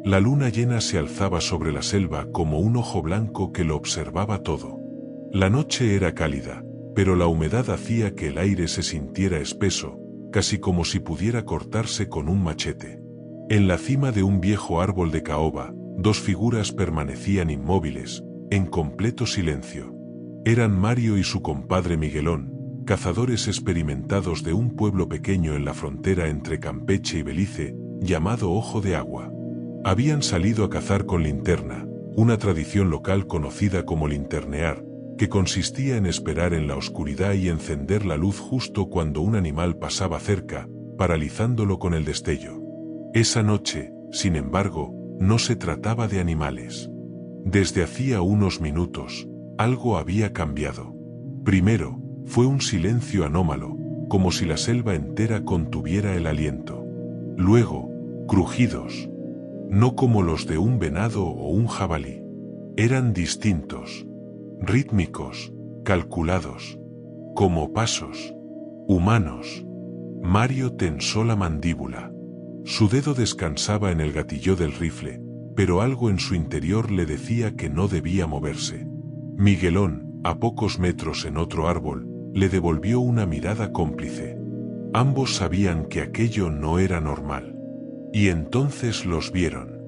La luna llena se alzaba sobre la selva como un ojo blanco que lo observaba todo. La noche era cálida, pero la humedad hacía que el aire se sintiera espeso, casi como si pudiera cortarse con un machete. En la cima de un viejo árbol de caoba, dos figuras permanecían inmóviles, en completo silencio. Eran Mario y su compadre Miguelón, cazadores experimentados de un pueblo pequeño en la frontera entre Campeche y Belice, llamado Ojo de Agua. Habían salido a cazar con linterna, una tradición local conocida como linternear, que consistía en esperar en la oscuridad y encender la luz justo cuando un animal pasaba cerca, paralizándolo con el destello. Esa noche, sin embargo, no se trataba de animales. Desde hacía unos minutos, algo había cambiado. Primero, fue un silencio anómalo, como si la selva entera contuviera el aliento. Luego, crujidos. No como los de un venado o un jabalí. Eran distintos. Rítmicos, calculados. Como pasos. Humanos. Mario tensó la mandíbula. Su dedo descansaba en el gatillo del rifle, pero algo en su interior le decía que no debía moverse. Miguelón, a pocos metros en otro árbol, le devolvió una mirada cómplice. Ambos sabían que aquello no era normal. Y entonces los vieron.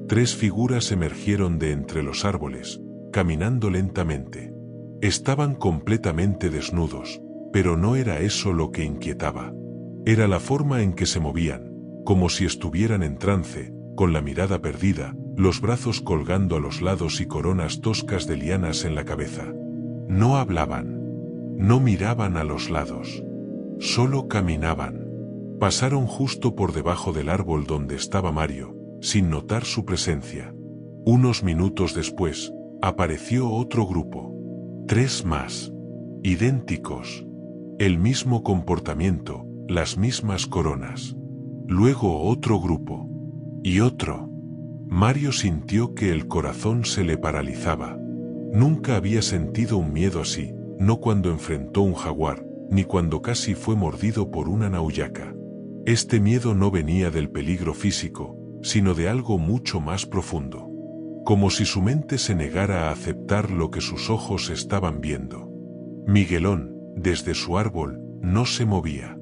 Tres figuras emergieron de entre los árboles, caminando lentamente. Estaban completamente desnudos, pero no era eso lo que inquietaba. Era la forma en que se movían, como si estuvieran en trance, con la mirada perdida, los brazos colgando a los lados y coronas toscas de lianas en la cabeza. No hablaban. No miraban a los lados. Solo caminaban. Pasaron justo por debajo del árbol donde estaba Mario, sin notar su presencia. Unos minutos después, apareció otro grupo. Tres más. Idénticos. El mismo comportamiento, las mismas coronas. Luego otro grupo. Y otro. Mario sintió que el corazón se le paralizaba. Nunca había sentido un miedo así, no cuando enfrentó un jaguar, ni cuando casi fue mordido por una nauyaca. Este miedo no venía del peligro físico, sino de algo mucho más profundo. Como si su mente se negara a aceptar lo que sus ojos estaban viendo. Miguelón, desde su árbol, no se movía.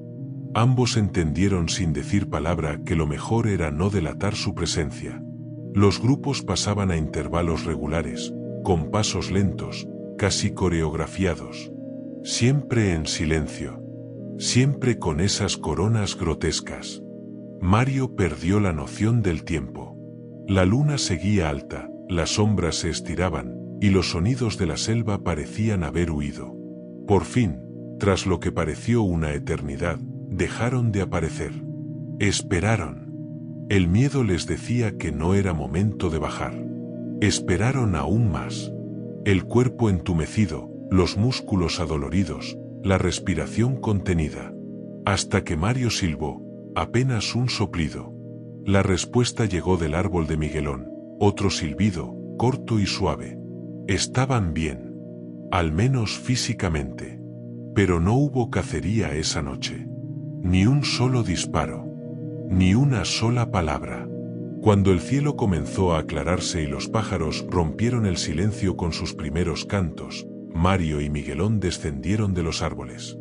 Ambos entendieron sin decir palabra que lo mejor era no delatar su presencia. Los grupos pasaban a intervalos regulares, con pasos lentos, casi coreografiados. Siempre en silencio. Siempre con esas coronas grotescas. Mario perdió la noción del tiempo. La luna seguía alta, las sombras se estiraban, y los sonidos de la selva parecían haber huido. Por fin, tras lo que pareció una eternidad, dejaron de aparecer. Esperaron. El miedo les decía que no era momento de bajar. Esperaron aún más. El cuerpo entumecido, los músculos adoloridos, la respiración contenida. Hasta que Mario silbó, apenas un soplido. La respuesta llegó del árbol de Miguelón, otro silbido, corto y suave. Estaban bien. Al menos físicamente. Pero no hubo cacería esa noche. Ni un solo disparo. Ni una sola palabra. Cuando el cielo comenzó a aclararse y los pájaros rompieron el silencio con sus primeros cantos, Mario y Miguelón descendieron de los árboles.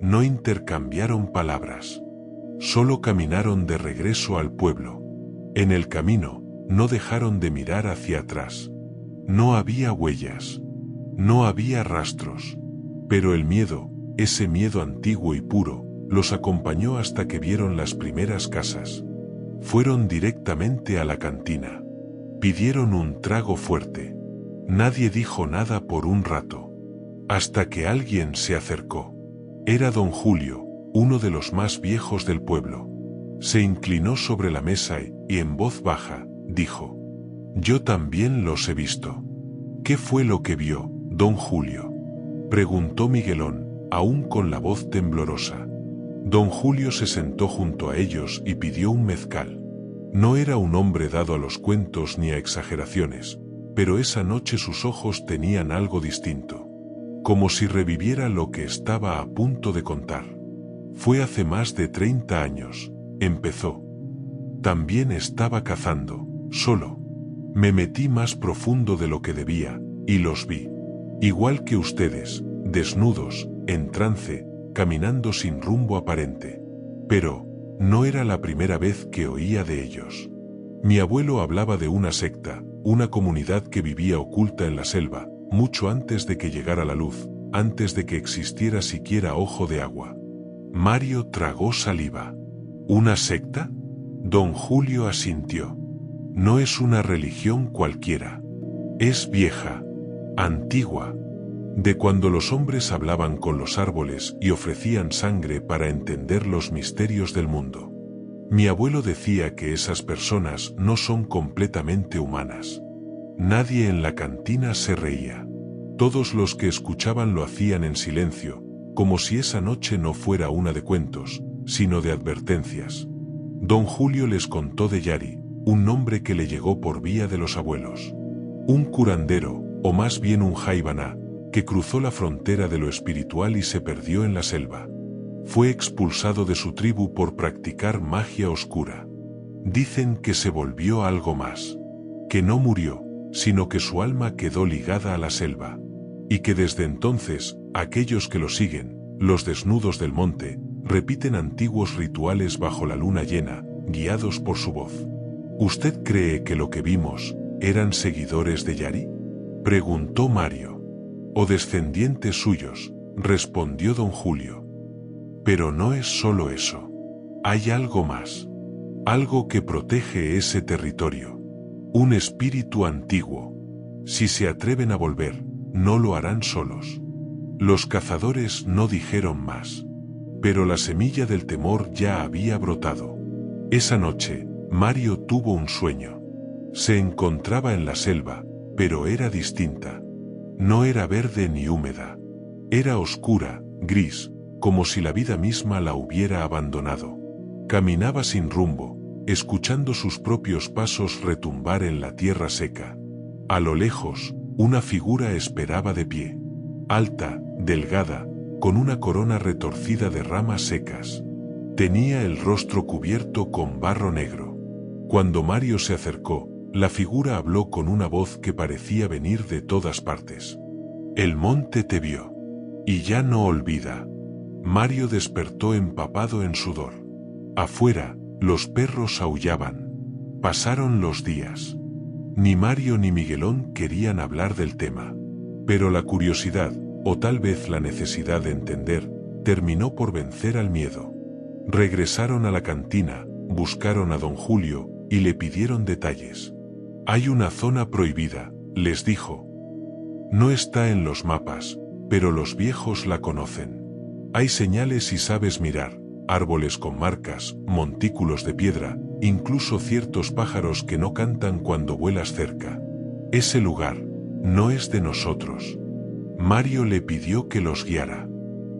No intercambiaron palabras. Solo caminaron de regreso al pueblo. En el camino, no dejaron de mirar hacia atrás. No había huellas. No había rastros. Pero el miedo, ese miedo antiguo y puro, los acompañó hasta que vieron las primeras casas. Fueron directamente a la cantina. Pidieron un trago fuerte. Nadie dijo nada por un rato. Hasta que alguien se acercó. Era don Julio, uno de los más viejos del pueblo. Se inclinó sobre la mesa y en voz baja, dijo: «Yo también los he visto». «¿Qué fue lo que vio, don Julio?», preguntó Miguelón, aún con la voz temblorosa. Don Julio se sentó junto a ellos y pidió un mezcal. No era un hombre dado a los cuentos ni a exageraciones, pero esa noche sus ojos tenían algo distinto. Como si reviviera lo que estaba a punto de contar. «Fue hace más de 30 años», empezó. «También estaba cazando», solo. Me metí más profundo de lo que debía, y los vi. Igual que ustedes, desnudos, en trance, caminando sin rumbo aparente. Pero, no era la primera vez que oía de ellos. Mi abuelo hablaba de una secta, una comunidad que vivía oculta en la selva, mucho antes de que llegara la luz, antes de que existiera siquiera ojo de agua. Mario tragó saliva. ¿Una secta? Don Julio asintió. No es una religión cualquiera. Es vieja, antigua, de cuando los hombres hablaban con los árboles y ofrecían sangre para entender los misterios del mundo. Mi abuelo decía que esas personas no son completamente humanas. Nadie en la cantina se reía. Todos los que escuchaban lo hacían en silencio, como si esa noche no fuera una de cuentos, sino de advertencias. Don Julio les contó de Yari, un nombre que le llegó por vía de los abuelos. Un curandero, o más bien un jaibaná, que cruzó la frontera de lo espiritual y se perdió en la selva. Fue expulsado de su tribu por practicar magia oscura. Dicen que se volvió algo más. Que no murió, sino que su alma quedó ligada a la selva. Y que desde entonces, aquellos que lo siguen, los desnudos del monte, repiten antiguos rituales bajo la luna llena, guiados por su voz. ¿Usted cree que lo que vimos eran seguidores de Yari?, preguntó Mario. O descendientes suyos, respondió don Julio. Pero no es solo eso. Hay algo más. Algo que protege ese territorio. Un espíritu antiguo. Si se atreven a volver, no lo harán solos. Los cazadores no dijeron más. Pero la semilla del temor ya había brotado. Esa noche, Mario tuvo un sueño. Se encontraba en la selva, pero era distinta. No era verde ni húmeda. Era oscura, gris, como si la vida misma la hubiera abandonado. Caminaba sin rumbo, escuchando sus propios pasos retumbar en la tierra seca. A lo lejos, una figura esperaba de pie. Alta, delgada, con una corona retorcida de ramas secas. Tenía el rostro cubierto con barro negro. Cuando Mario se acercó, la figura habló con una voz que parecía venir de todas partes. El monte te vio. Y ya no olvida. Mario despertó empapado en sudor. Afuera, los perros aullaban. Pasaron los días. Ni Mario ni Miguelón querían hablar del tema. Pero la curiosidad, o tal vez la necesidad de entender, terminó por vencer al miedo. Regresaron a la cantina, buscaron a don Julio, y le pidieron detalles. Hay una zona prohibida, les dijo. No está en los mapas, pero los viejos la conocen. Hay señales si sabes mirar, árboles con marcas, montículos de piedra, incluso ciertos pájaros que no cantan cuando vuelas cerca. Ese lugar no es de nosotros. Mario le pidió que los guiara.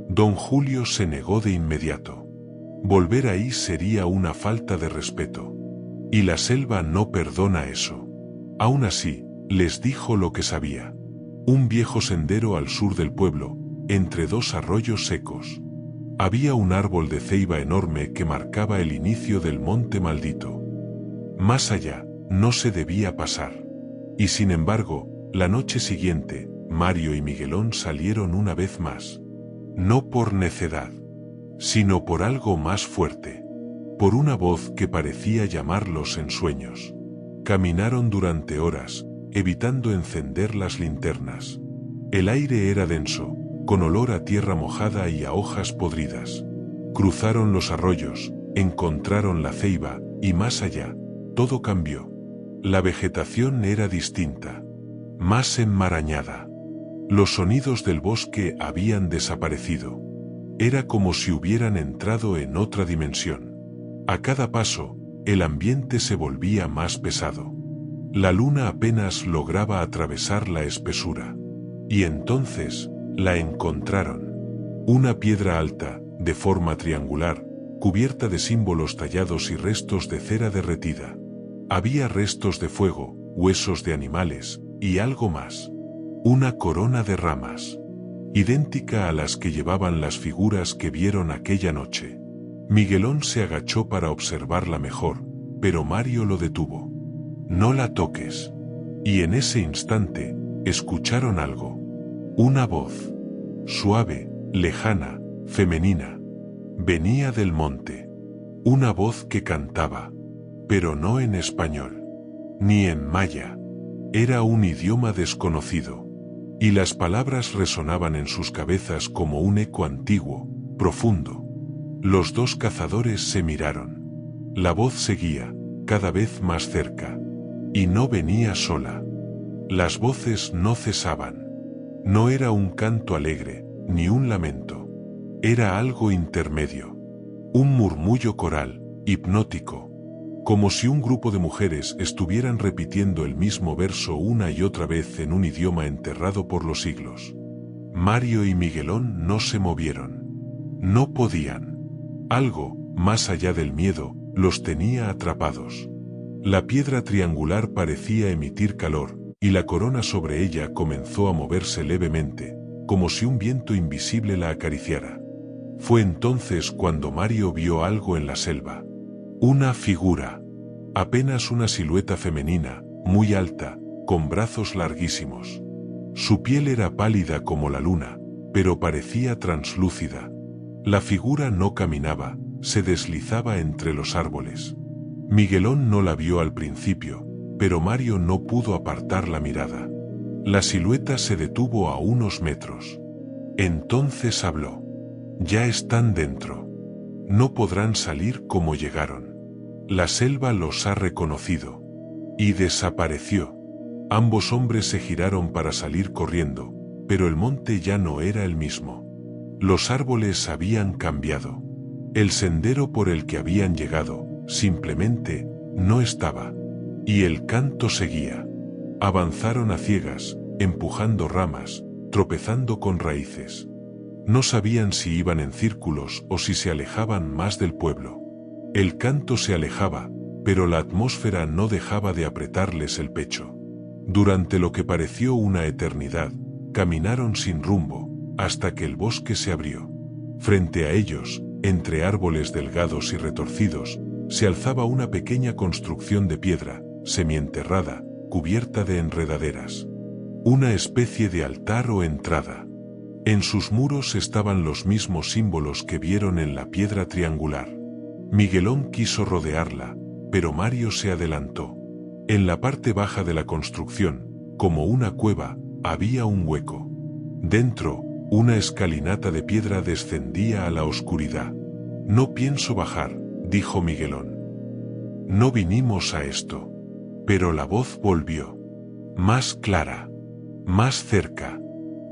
Don Julio se negó de inmediato. Volver ahí sería una falta de respeto. Y la selva no perdona eso. Aún así, les dijo lo que sabía. Un viejo sendero al sur del pueblo, entre dos arroyos secos. Había un árbol de ceiba enorme que marcaba el inicio del monte maldito. Más allá, no se debía pasar. Y sin embargo, la noche siguiente, Mario y Miguelón salieron una vez más. No por necedad, sino por algo más fuerte. Por una voz que parecía llamarlos en sueños. Caminaron durante horas, evitando encender las linternas. El aire era denso, con olor a tierra mojada y a hojas podridas. Cruzaron los arroyos, encontraron la ceiba, y más allá, todo cambió. La vegetación era distinta, más enmarañada. Los sonidos del bosque habían desaparecido. Era como si hubieran entrado en otra dimensión. A cada paso, el ambiente se volvía más pesado. La luna apenas lograba atravesar la espesura. Y entonces, la encontraron. Una piedra alta, de forma triangular, cubierta de símbolos tallados y restos de cera derretida. Había restos de fuego, huesos de animales, y algo más. Una corona de ramas, idéntica a las que llevaban las figuras que vieron aquella noche. Miguelón se agachó para observarla mejor, pero Mario lo detuvo. no la toques. Y en ese instante, escucharon algo. Una voz. Suave, lejana, femenina. Venía del monte. Una voz que cantaba. Pero no en español. Ni en maya. Era un idioma desconocido. Y las palabras resonaban en sus cabezas como un eco antiguo, profundo. Los dos cazadores se miraron. La voz seguía, cada vez más cerca. Y no venía sola. Las voces no cesaban. No era un canto alegre, ni un lamento. Era algo intermedio. Un murmullo coral, hipnótico. Como si un grupo de mujeres estuvieran repitiendo el mismo verso una y otra vez en un idioma enterrado por los siglos. Mario y Miguelón no se movieron. No podían. Algo, más allá del miedo, los tenía atrapados. La piedra triangular parecía emitir calor, y la corona sobre ella comenzó a moverse levemente, como si un viento invisible la acariciara. Fue entonces cuando Mario vio algo en la selva. Una figura. Apenas una silueta femenina, muy alta, con brazos larguísimos. Su piel era pálida como la luna, pero parecía translúcida. La figura no caminaba, se deslizaba entre los árboles. Miguelón no la vio al principio, pero Mario no pudo apartar la mirada. La silueta se detuvo a unos metros. Entonces habló. Ya están dentro. No podrán salir como llegaron. La selva los ha reconocido. Y desapareció. Ambos hombres se giraron para salir corriendo, pero el monte ya no era el mismo. Los árboles habían cambiado. El sendero por el que habían llegado, simplemente, no estaba. Y el canto seguía. Avanzaron a ciegas, empujando ramas, tropezando con raíces. No sabían si iban en círculos o si se alejaban más del pueblo. El canto se alejaba, pero la atmósfera no dejaba de apretarles el pecho. Durante lo que pareció una eternidad, caminaron sin rumbo, hasta que el bosque se abrió. Frente a ellos, entre árboles delgados y retorcidos, se alzaba una pequeña construcción de piedra, semienterrada, cubierta de enredaderas. Una especie de altar o entrada. En sus muros estaban los mismos símbolos que vieron en la piedra triangular. Miguelón quiso rodearla, pero Mario se adelantó. En la parte baja de la construcción, como una cueva, había un hueco. Dentro, una escalinata de piedra descendía a la oscuridad. No pienso bajar, dijo Miguelón. No vinimos a esto. Pero la voz volvió. Más clara. Más cerca.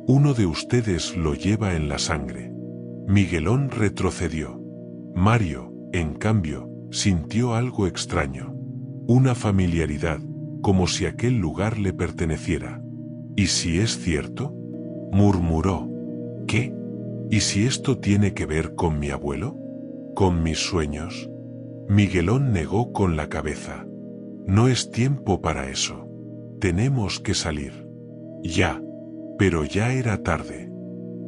Uno de ustedes lo lleva en la sangre. Miguelón retrocedió. Mario, en cambio, sintió algo extraño. Una familiaridad, como si aquel lugar le perteneciera. ¿Y si es cierto? Murmuró. ¿Qué? ¿Y si esto tiene que ver con mi abuelo? ¿Con mis sueños? Miguelón negó con la cabeza. No es tiempo para eso. Tenemos que salir. Ya. Pero ya era tarde.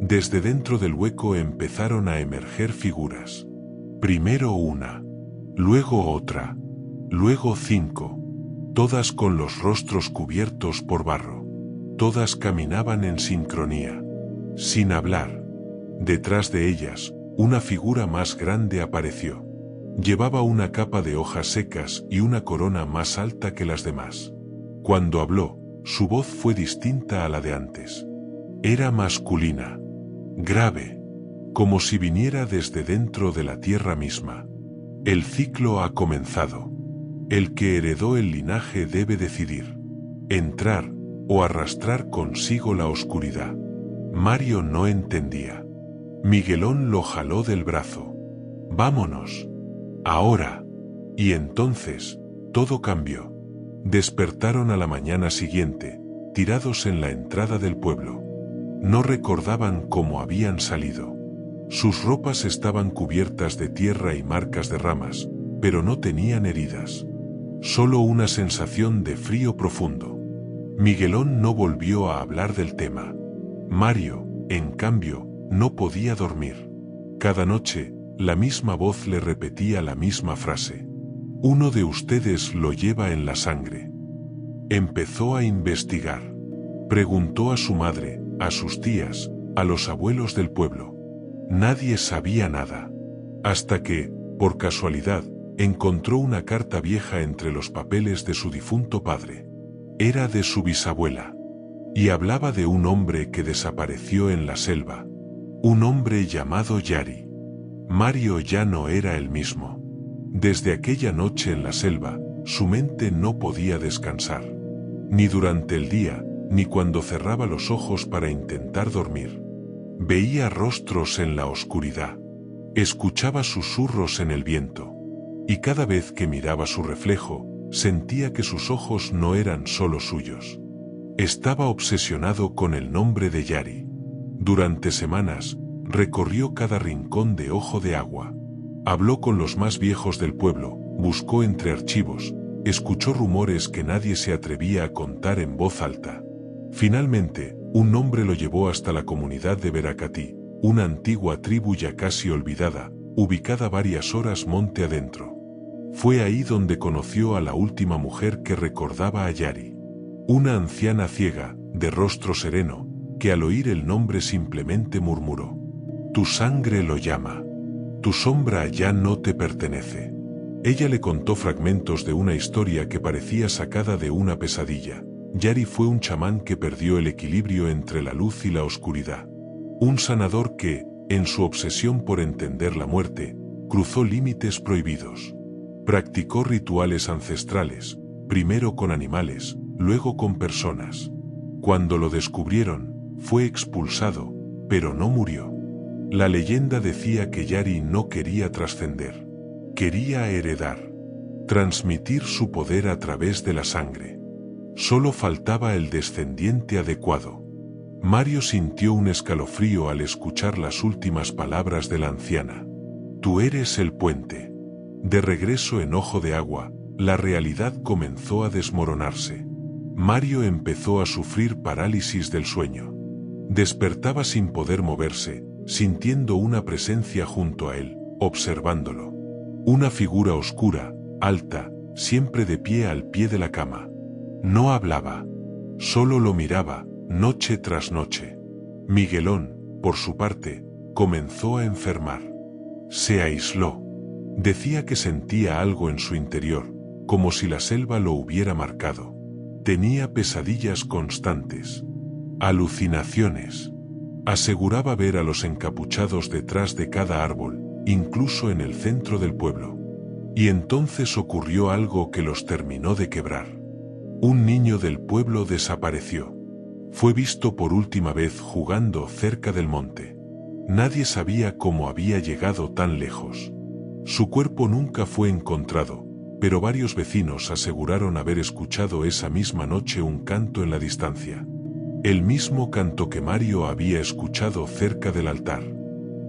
Desde dentro del hueco empezaron a emerger figuras. Primero una. Luego otra. Luego 5. Todas con los rostros cubiertos por barro. Todas caminaban en sincronía. Sin hablar. Detrás de ellas, una figura más grande apareció. Llevaba una capa de hojas secas y una corona más alta que las demás. Cuando habló, su voz fue distinta a la de antes. Era masculina, grave, como si viniera desde dentro de la tierra misma. El ciclo ha comenzado. El que heredó el linaje debe decidir. Entrar o arrastrar consigo la oscuridad. Mario no entendía. Miguelón lo jaló del brazo. Vámonos. Ahora. Y entonces, todo cambió. Despertaron a la mañana siguiente, tirados en la entrada del pueblo. No recordaban cómo habían salido. Sus ropas estaban cubiertas de tierra y marcas de ramas, pero no tenían heridas. Solo una sensación de frío profundo. Miguelón no volvió a hablar del tema. Mario, en cambio, no podía dormir. Cada noche, la misma voz le repetía la misma frase. Uno de ustedes lo lleva en la sangre. Empezó a investigar. Preguntó a su madre, a sus tías, a los abuelos del pueblo. Nadie sabía nada. Hasta que, por casualidad, encontró una carta vieja entre los papeles de su difunto padre. Era de su bisabuela. Y hablaba de un hombre que desapareció en la selva. Un hombre llamado Yari. Mario ya no era el mismo. Desde aquella noche en la selva, su mente no podía descansar. Ni durante el día, ni cuando cerraba los ojos para intentar dormir. Veía rostros en la oscuridad. Escuchaba susurros en el viento. Y cada vez que miraba su reflejo, sentía que sus ojos no eran solo suyos. Estaba obsesionado con el nombre de Yari. Durante semanas, recorrió cada rincón de Ojo de Agua. Habló con los más viejos del pueblo, buscó entre archivos, escuchó rumores que nadie se atrevía a contar en voz alta. Finalmente, un hombre lo llevó hasta la comunidad de Veracatí, una antigua tribu ya casi olvidada, ubicada varias horas monte adentro. Fue ahí donde conoció a la última mujer que recordaba a Yari. Una anciana ciega, de rostro sereno, que al oír el nombre simplemente murmuró: «Tu sangre lo llama. Tu sombra ya no te pertenece». Ella le contó fragmentos de una historia que parecía sacada de una pesadilla. Yari fue un chamán que perdió el equilibrio entre la luz y la oscuridad. Un sanador que, en su obsesión por entender la muerte, cruzó límites prohibidos. Practicó rituales ancestrales, primero con animales, luego con personas. Cuando lo descubrieron, fue expulsado, pero no murió. La leyenda decía que Yari no quería trascender. Quería heredar. Transmitir su poder a través de la sangre. Solo faltaba el descendiente adecuado. Mario sintió un escalofrío al escuchar las últimas palabras de la anciana. «Tú eres el puente». De regreso en Ojo de Agua, la realidad comenzó a desmoronarse. Mario empezó a sufrir parálisis del sueño. Despertaba sin poder moverse, sintiendo una presencia junto a él, observándolo. Una figura oscura, alta, siempre de pie al pie de la cama. No hablaba. Solo lo miraba, noche tras noche. Miguelón, por su parte, comenzó a enfermar. Se aisló. Decía que sentía algo en su interior, como si la selva lo hubiera marcado. Tenía pesadillas constantes. Alucinaciones. Aseguraba ver a los encapuchados detrás de cada árbol, incluso en el centro del pueblo. Y entonces ocurrió algo que los terminó de quebrar. Un niño del pueblo desapareció. Fue visto por última vez jugando cerca del monte. Nadie sabía cómo había llegado tan lejos. Su cuerpo nunca fue encontrado, pero varios vecinos aseguraron haber escuchado esa misma noche un canto en la distancia. El mismo canto que Mario había escuchado cerca del altar.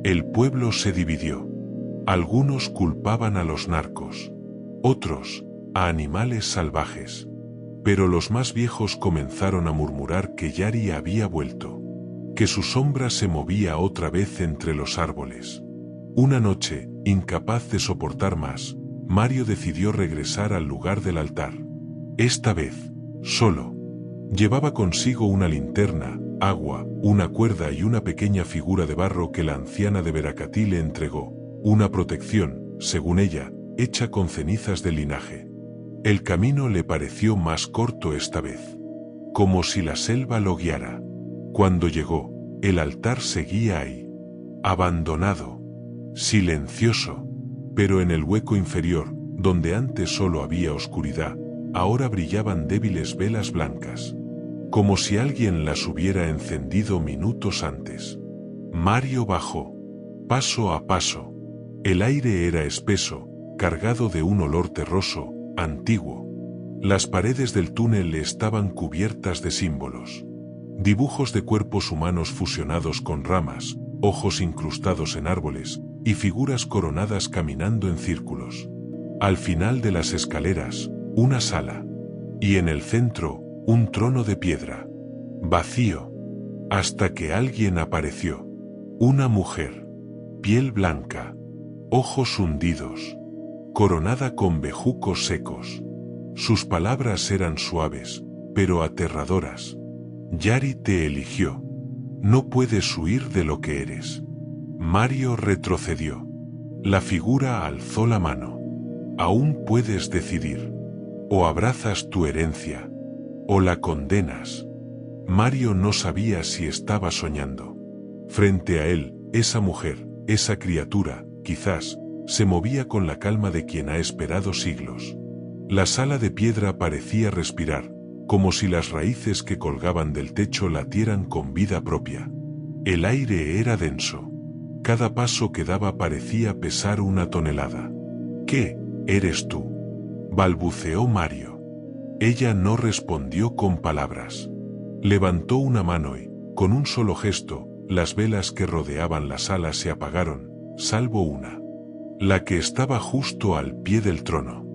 El pueblo se dividió. Algunos culpaban a los narcos. Otros, a animales salvajes. Pero los más viejos comenzaron a murmurar que Yari había vuelto. Que su sombra se movía otra vez entre los árboles. Una noche, incapaz de soportar más, Mario decidió regresar al lugar del altar. Esta vez, solo. Llevaba consigo una linterna, agua, una cuerda y una pequeña figura de barro que la anciana de Veracatí le entregó, una protección, según ella, hecha con cenizas del linaje. El camino le pareció más corto esta vez, como si la selva lo guiara. Cuando llegó, el altar seguía ahí, abandonado, silencioso, pero en el hueco inferior, donde antes solo había oscuridad, ahora brillaban débiles velas blancas, como si alguien las hubiera encendido minutos antes. Mario bajó, paso a paso. El aire era espeso, cargado de un olor terroso, antiguo. Las paredes del túnel estaban cubiertas de símbolos. Dibujos de cuerpos humanos fusionados con ramas, ojos incrustados en árboles, y figuras coronadas caminando en círculos. Al final de las escaleras, una sala. Y en el centro, un trono de piedra. Vacío. Hasta que alguien apareció. Una mujer. Piel blanca. Ojos hundidos. Coronada con bejucos secos. Sus palabras eran suaves, pero aterradoras. Yari te eligió. No puedes huir de lo que eres. Mario retrocedió. La figura alzó la mano. Aún puedes decidir. O abrazas tu herencia, o la condenas. Mario no sabía si estaba soñando. Frente a él, esa mujer, esa criatura, quizás, se movía con la calma de quien ha esperado siglos. La sala de piedra parecía respirar, como si las raíces que colgaban del techo latieran con vida propia. El aire era denso. Cada paso que daba parecía pesar una tonelada. ¿Qué eres tú?, balbuceó Mario. Ella no respondió con palabras. Levantó una mano y, con un solo gesto, las velas que rodeaban la sala se apagaron, salvo una. La que estaba justo al pie del trono.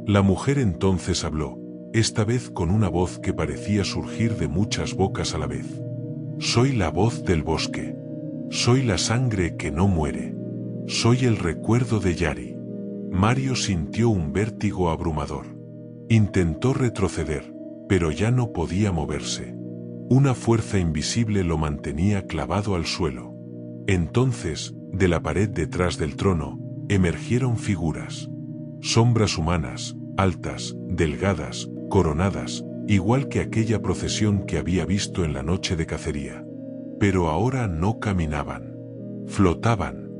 La mujer entonces habló, esta vez con una voz que parecía surgir de muchas bocas a la vez. Soy la voz del bosque. Soy la sangre que no muere. Soy el recuerdo de Yari. Mario sintió un vértigo abrumador. Intentó retroceder, pero ya no podía moverse. Una fuerza invisible lo mantenía clavado al suelo. Entonces, de la pared detrás del trono, emergieron figuras. Sombras humanas, altas, delgadas, coronadas, igual que aquella procesión que había visto en la noche de cacería. Pero ahora no caminaban. Flotaban.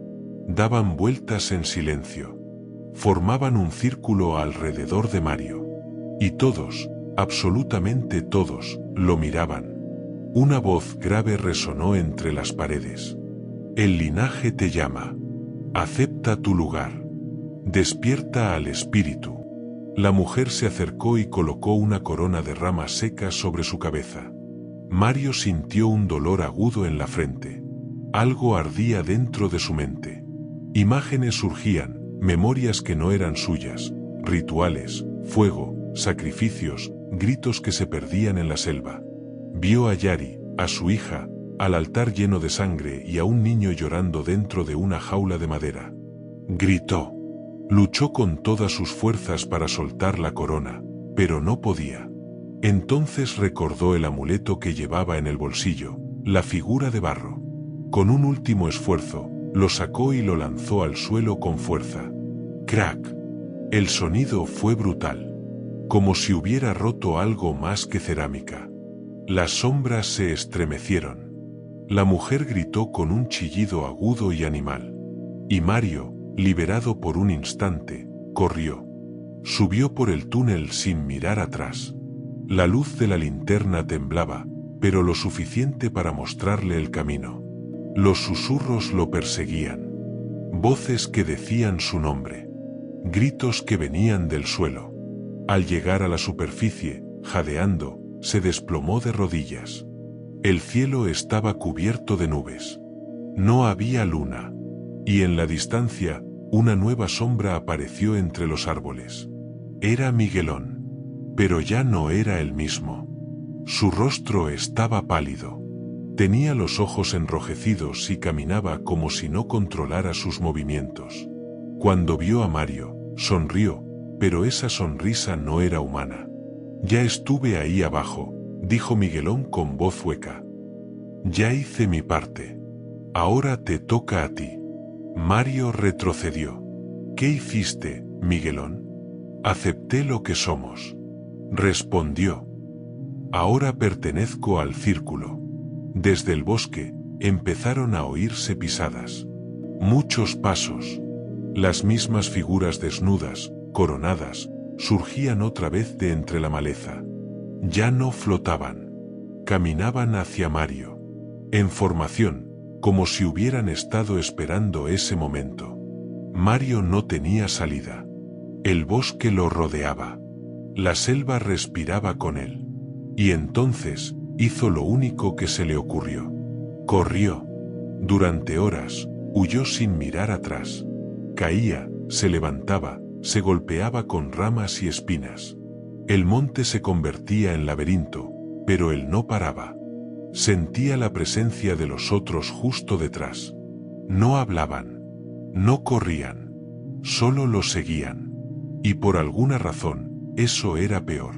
Daban vueltas en silencio. Formaban un círculo alrededor de Mario. Y todos, absolutamente todos, lo miraban. Una voz grave resonó entre las paredes. El linaje te llama. Acepta tu lugar. Despierta al espíritu. La mujer se acercó y colocó una corona de ramas secas sobre su cabeza. Mario sintió un dolor agudo en la frente. Algo ardía dentro de su mente. Imágenes surgían, memorias que no eran suyas, rituales, fuego, sacrificios, gritos que se perdían en la selva. Vio a Yari, a su hija, al altar lleno de sangre y a un niño llorando dentro de una jaula de madera. Gritó. Luchó con todas sus fuerzas para soltar la corona, pero no podía. Entonces recordó el amuleto que llevaba en el bolsillo, la figura de barro. Con un último esfuerzo, lo sacó y lo lanzó al suelo con fuerza. ¡Crack! El sonido fue brutal. Como si hubiera roto algo más que cerámica. Las sombras se estremecieron. La mujer gritó con un chillido agudo y animal. Y Mario, liberado por un instante, corrió. Subió por el túnel sin mirar atrás. La luz de la linterna temblaba, pero lo suficiente para mostrarle el camino. Los susurros lo perseguían. Voces que decían su nombre. Gritos que venían del suelo. Al llegar a la superficie, jadeando, se desplomó de rodillas. El cielo estaba cubierto de nubes. No había luna. Y en la distancia, una nueva sombra apareció entre los árboles. Era Miguelón. Pero ya no era el mismo. Su rostro estaba pálido. Tenía los ojos enrojecidos y caminaba como si no controlara sus movimientos. Cuando vio a Mario, sonrió, pero esa sonrisa no era humana. Ya estuve ahí abajo, dijo Miguelón con voz hueca. Ya hice mi parte. Ahora te toca a ti. Mario retrocedió. ¿Qué hiciste, Miguelón? Acepté lo que somos. Respondió. Ahora pertenezco al círculo. Desde el bosque, empezaron a oírse pisadas. Muchos pasos. Las mismas figuras desnudas, coronadas, surgían otra vez de entre la maleza. Ya no flotaban. Caminaban hacia Mario. En formación, como si hubieran estado esperando ese momento. Mario no tenía salida. El bosque lo rodeaba. La selva respiraba con él. Y entonces, hizo lo único que se le ocurrió. Corrió. Durante horas, huyó sin mirar atrás. Caía, se levantaba, se golpeaba con ramas y espinas. El monte se convertía en laberinto, pero él no paraba. Sentía la presencia de los otros justo detrás. No hablaban. No corrían. Solo lo seguían. Y por alguna razón, eso era peor.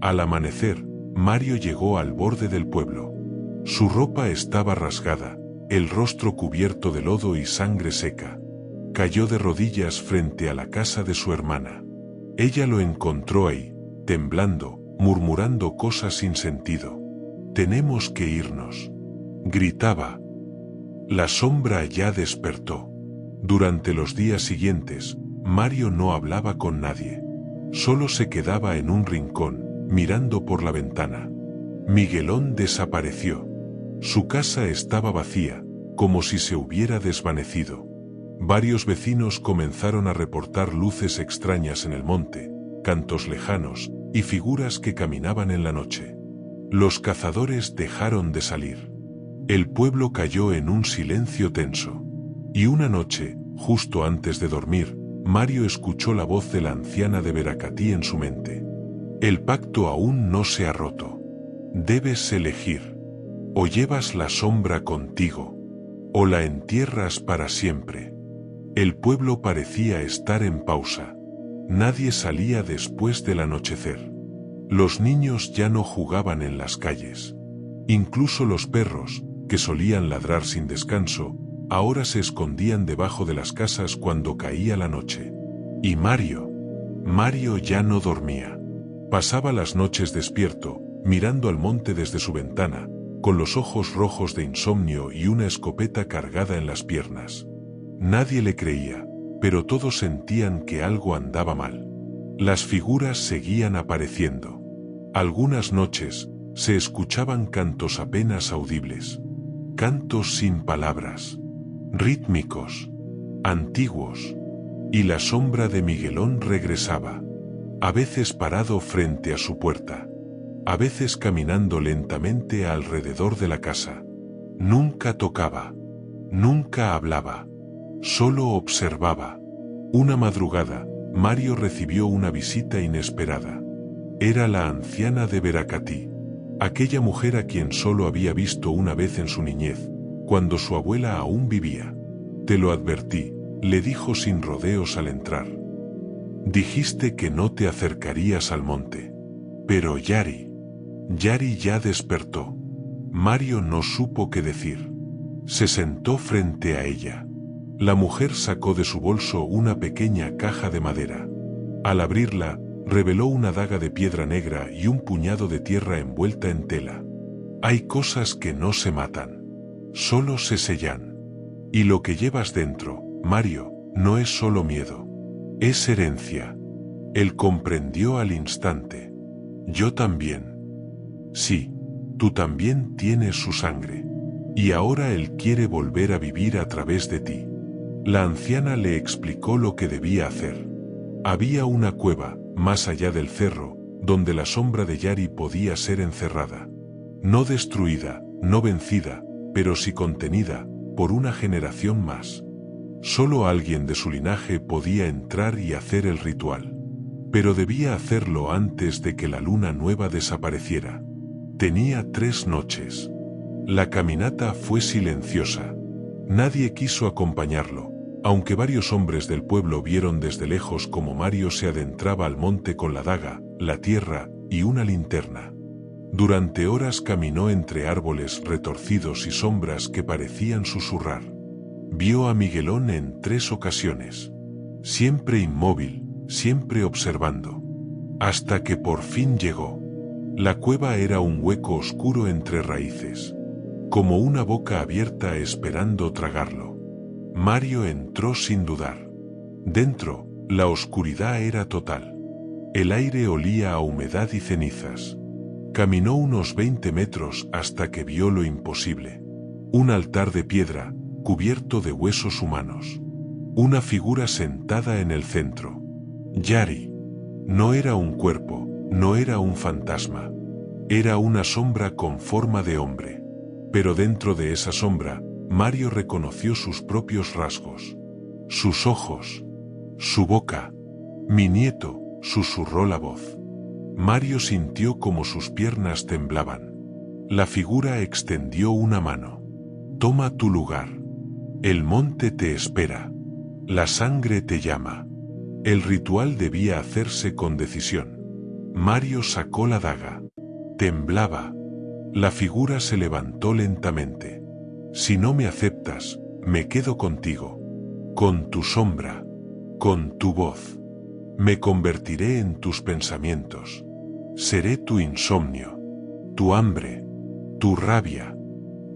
Al amanecer, Mario llegó al borde del pueblo. Su ropa estaba rasgada, el rostro cubierto de lodo y sangre seca. Cayó de rodillas frente a la casa de su hermana. Ella lo encontró ahí, temblando, murmurando cosas sin sentido. «Tenemos que irnos», gritaba. La sombra ya despertó. Durante los días siguientes, Mario no hablaba con nadie. Solo se quedaba en un rincón, mirando por la ventana. Miguelón desapareció. Su casa estaba vacía, como si se hubiera desvanecido. Varios vecinos comenzaron a reportar luces extrañas en el monte, cantos lejanos y figuras que caminaban en la noche. Los cazadores dejaron de salir. El pueblo cayó en un silencio tenso. Y una noche, justo antes de dormir, Mario escuchó la voz de la anciana de Veracatí en su mente. «El pacto aún no se ha roto. Debes elegir. O llevas la sombra contigo, o la entierras para siempre». El pueblo parecía estar en pausa. Nadie salía después del anochecer. Los niños ya no jugaban en las calles. Incluso los perros, que solían ladrar sin descanso, ahora se escondían debajo de las casas cuando caía la noche. Y Mario ya no dormía. Pasaba las noches despierto, mirando al monte desde su ventana, con los ojos rojos de insomnio y una escopeta cargada en las piernas. Nadie le creía, pero todos sentían que algo andaba mal. Las figuras seguían apareciendo. Algunas noches, se escuchaban cantos apenas audibles. Cantos sin palabras. Rítmicos. Antiguos. Y la sombra de Miguelón regresaba. A veces parado frente a su puerta. A veces caminando lentamente alrededor de la casa. Nunca tocaba. Nunca hablaba. Solo observaba. Una madrugada, Mario recibió una visita inesperada. Era la anciana de Veracatí. Aquella mujer a quien solo había visto una vez en su niñez, cuando su abuela aún vivía. «Te lo advertí», le dijo sin rodeos al entrar. «Dijiste que no te acercarías al monte. Pero Yari ya despertó». Mario no supo qué decir. Se sentó frente a ella. La mujer sacó de su bolso una pequeña caja de madera. Al abrirla, reveló una daga de piedra negra y un puñado de tierra envuelta en tela. «Hay cosas que no se matan. Solo se sellan. Y lo que llevas dentro, Mario, no es solo miedo. Es herencia». Él comprendió al instante. «Yo también». «Sí, tú también tienes su sangre. Y ahora él quiere volver a vivir a través de ti». La anciana le explicó lo que debía hacer. Había una cueva, más allá del cerro, donde la sombra de Yari podía ser encerrada. No destruida, no vencida, pero sí contenida, por una generación más. Solo alguien de su linaje podía entrar y hacer el ritual. Pero debía hacerlo antes de que la luna nueva desapareciera. Tenía 3 noches. La caminata fue silenciosa. Nadie quiso acompañarlo, aunque varios hombres del pueblo vieron desde lejos cómo Mario se adentraba al monte con la daga, la tierra y una linterna. Durante horas caminó entre árboles retorcidos y sombras que parecían susurrar. Vio a Miguelón en 3 ocasiones. Siempre inmóvil, siempre observando. Hasta que por fin llegó. La cueva era un hueco oscuro entre raíces. Como una boca abierta esperando tragarlo. Mario entró sin dudar. Dentro, la oscuridad era total. El aire olía a humedad y cenizas. Caminó unos 20 metros hasta que vio lo imposible. Un altar de piedra, cubierto de huesos humanos. Una figura sentada en el centro. Yari. No era un cuerpo, no era un fantasma. Era una sombra con forma de hombre. Pero dentro de esa sombra, Mario reconoció sus propios rasgos. Sus ojos. Su boca. «Mi nieto», susurró la voz. Mario sintió como sus piernas temblaban. La figura extendió una mano. «Toma tu lugar. El monte te espera. La sangre te llama». El ritual debía hacerse con decisión. Mario sacó la daga. Temblaba. La figura se levantó lentamente. Si no me aceptas, me quedo contigo. Con tu sombra. Con tu voz. Me convertiré en tus pensamientos. Seré tu insomnio. Tu hambre. Tu rabia.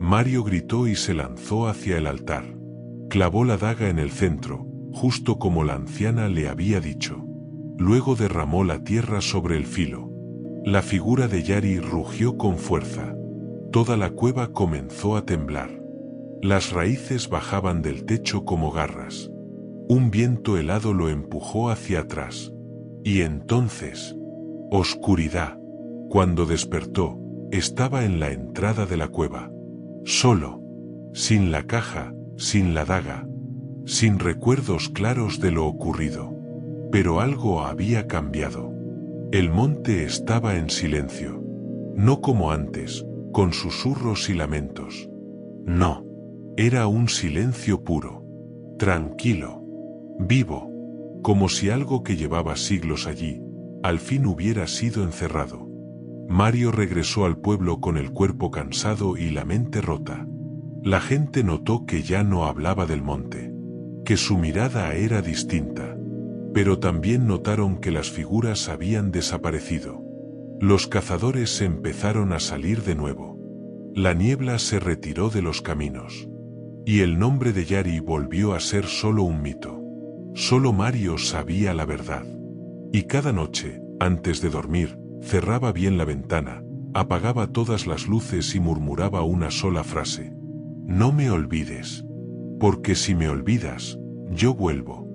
Mario gritó y se lanzó hacia el altar. Clavó la daga en el centro, justo como la anciana le había dicho. Luego derramó la tierra sobre el filo. La figura de Yari rugió con fuerza. Toda la cueva comenzó a temblar. Las raíces bajaban del techo como garras. Un viento helado lo empujó hacia atrás. Y entonces, oscuridad. Cuando despertó, estaba en la entrada de la cueva. Solo. Sin la caja, sin la daga. Sin recuerdos claros de lo ocurrido. Pero algo había cambiado. El monte estaba en silencio. No como antes, con susurros y lamentos. No. Era un silencio puro. Tranquilo. Vivo. Como si algo que llevaba siglos allí, al fin hubiera sido encerrado. Mario regresó al pueblo con el cuerpo cansado y la mente rota. La gente notó que ya no hablaba del monte. Que su mirada era distinta. Pero también notaron que las figuras habían desaparecido. Los cazadores empezaron a salir de nuevo. La niebla se retiró de los caminos. Y el nombre de Yari volvió a ser solo un mito. Solo Mario sabía la verdad. Y cada noche, antes de dormir, cerraba bien la ventana, apagaba todas las luces y murmuraba una sola frase. No me olvides. Porque si me olvidas, yo vuelvo.